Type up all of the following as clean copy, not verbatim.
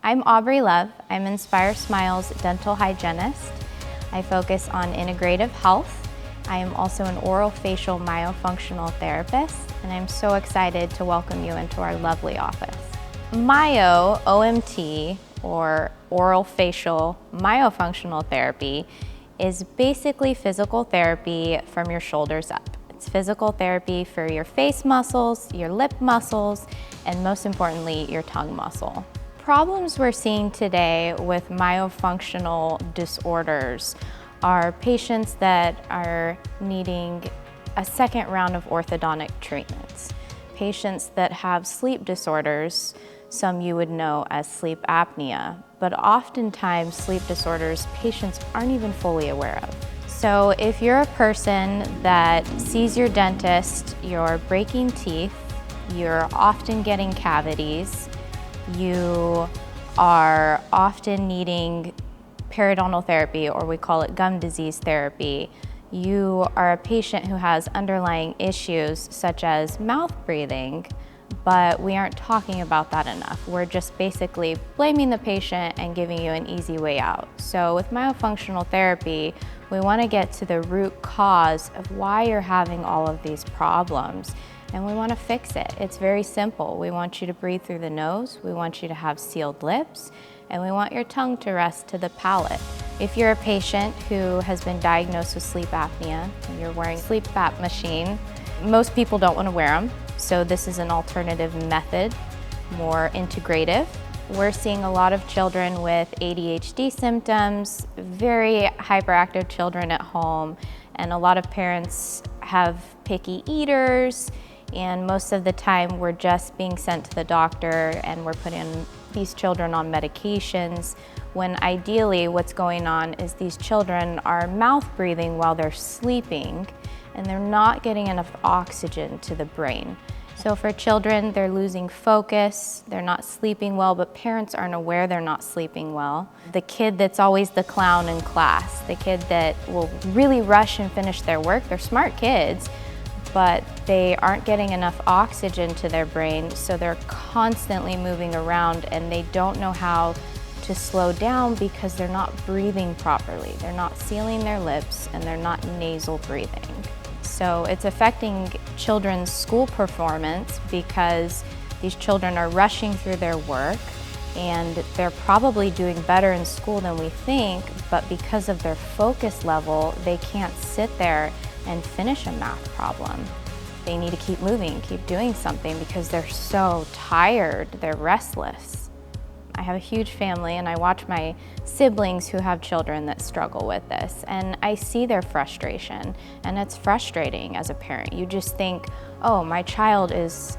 I'm Aubrey Love. I'm Inspire Smiles dental hygienist. I focus on integrative health. I am also an oral-facial myofunctional therapist, and I'm so excited to welcome you into our lovely office. Myo-OMT, or oral-facial myofunctional therapy, is basically physical therapy from your shoulders up. It's physical therapy for your face muscles, your lip muscles, and most importantly, your tongue muscle. Problems we're seeing today with myofunctional disorders are patients that are needing a second round of orthodontic treatments, patients that have sleep disorders, some you would know as sleep apnea, but oftentimes sleep disorders patients aren't even fully aware of. So if you're a person that sees your dentist, you're breaking teeth, you're often getting cavities, you are often needing periodontal therapy, or we call it gum disease therapy, you are a patient who has underlying issues such as mouth breathing, but we aren't talking about that enough. We're just basically blaming the patient and giving you an easy way out. So with myofunctional therapy, we want to get to the root cause of why you're having all of these problems, and we want to fix it. It's very simple. We want you to breathe through the nose, we want you to have sealed lips, and we want your tongue to rest to the palate. If you're a patient who has been diagnosed with sleep apnea and you're wearing a sleep app machine, most people don't want to wear them. So this is an alternative method, more integrative. We're seeing a lot of children with ADHD symptoms, very hyperactive children at home, and a lot of parents have picky eaters, and most of the time we're just being sent to the doctor and we're putting these children on medications, when ideally what's going on is these children are mouth breathing while they're sleeping, and they're not getting enough oxygen to the brain. So for children, they're losing focus, they're not sleeping well, but parents aren't aware they're not sleeping well. The kid that's always the clown in class, the kid that will really rush and finish their work, they're smart kids, but they aren't getting enough oxygen to their brain, so they're constantly moving around and they don't know how to slow down because they're not breathing properly. They're not sealing their lips and they're not nasal breathing. So it's affecting children's school performance because these children are rushing through their work and they're probably doing better in school than we think, but because of their focus level, they can't sit there and finish a math problem. They need to keep moving, keep doing something because they're so tired, they're restless. I have a huge family and I watch my siblings who have children that struggle with this, and I see their frustration, and it's frustrating as a parent. You just think, oh, my child is...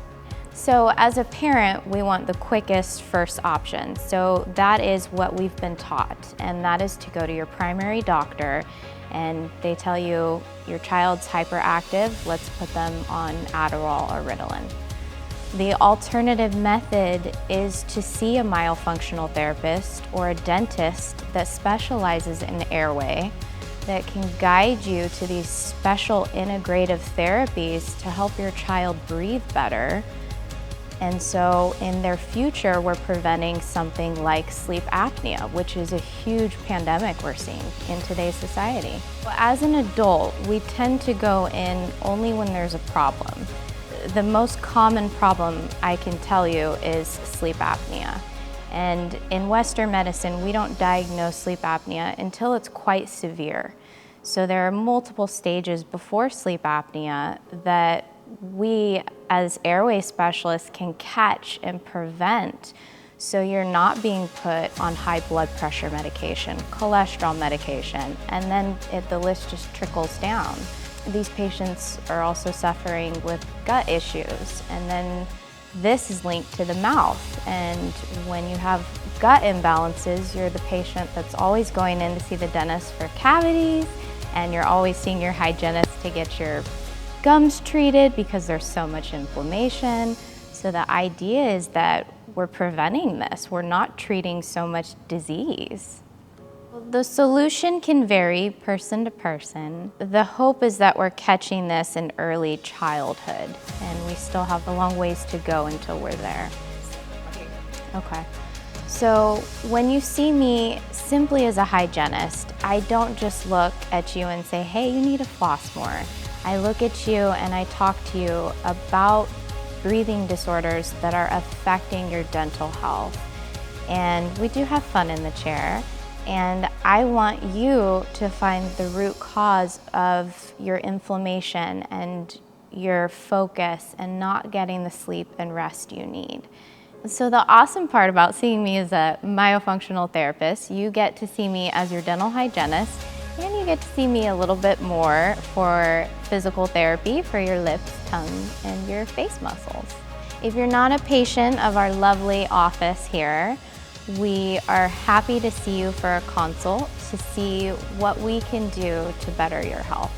So as a parent, we want the quickest first option. So that is what we've been taught, and that is to go to your primary doctor and they tell you your child's hyperactive, let's put them on Adderall or Ritalin. The alternative method is to see a myofunctional therapist or a dentist that specializes in airway that can guide you to these special integrative therapies to help your child breathe better. And so in their future, we're preventing something like sleep apnea, which is a huge pandemic we're seeing in today's society. As an adult, we tend to go in only when there's a problem. The most common problem I can tell you is sleep apnea. And in Western medicine, we don't diagnose sleep apnea until it's quite severe. So there are multiple stages before sleep apnea that we as airway specialists can catch and prevent, so you're not being put on high blood pressure medication, cholesterol medication, and then the list just trickles down. These patients are also suffering with gut issues, and then this is linked to the mouth. And when you have gut imbalances, you're the patient that's always going in to see the dentist for cavities, and you're always seeing your hygienist to get your gums treated because there's so much inflammation. So the idea is that we're preventing this. We're not treating so much disease. The solution can vary person to person. The hope is that we're catching this in early childhood, and we still have a long ways to go until we're there. Okay. So when you see me simply as a hygienist, I don't just look at you and say, hey, you need to floss more. I look at you and I talk to you about breathing disorders that are affecting your dental health. And we do have fun in the chair. And I want you to find the root cause of your inflammation and your focus and not getting the sleep and rest you need. So the awesome part about seeing me as a myofunctional therapist, you get to see me as your dental hygienist, and you get to see me a little bit more for physical therapy for your lips, tongue, and your face muscles. If you're not a patient of our lovely office here, we are happy to see you for a consult to see what we can do to better your health.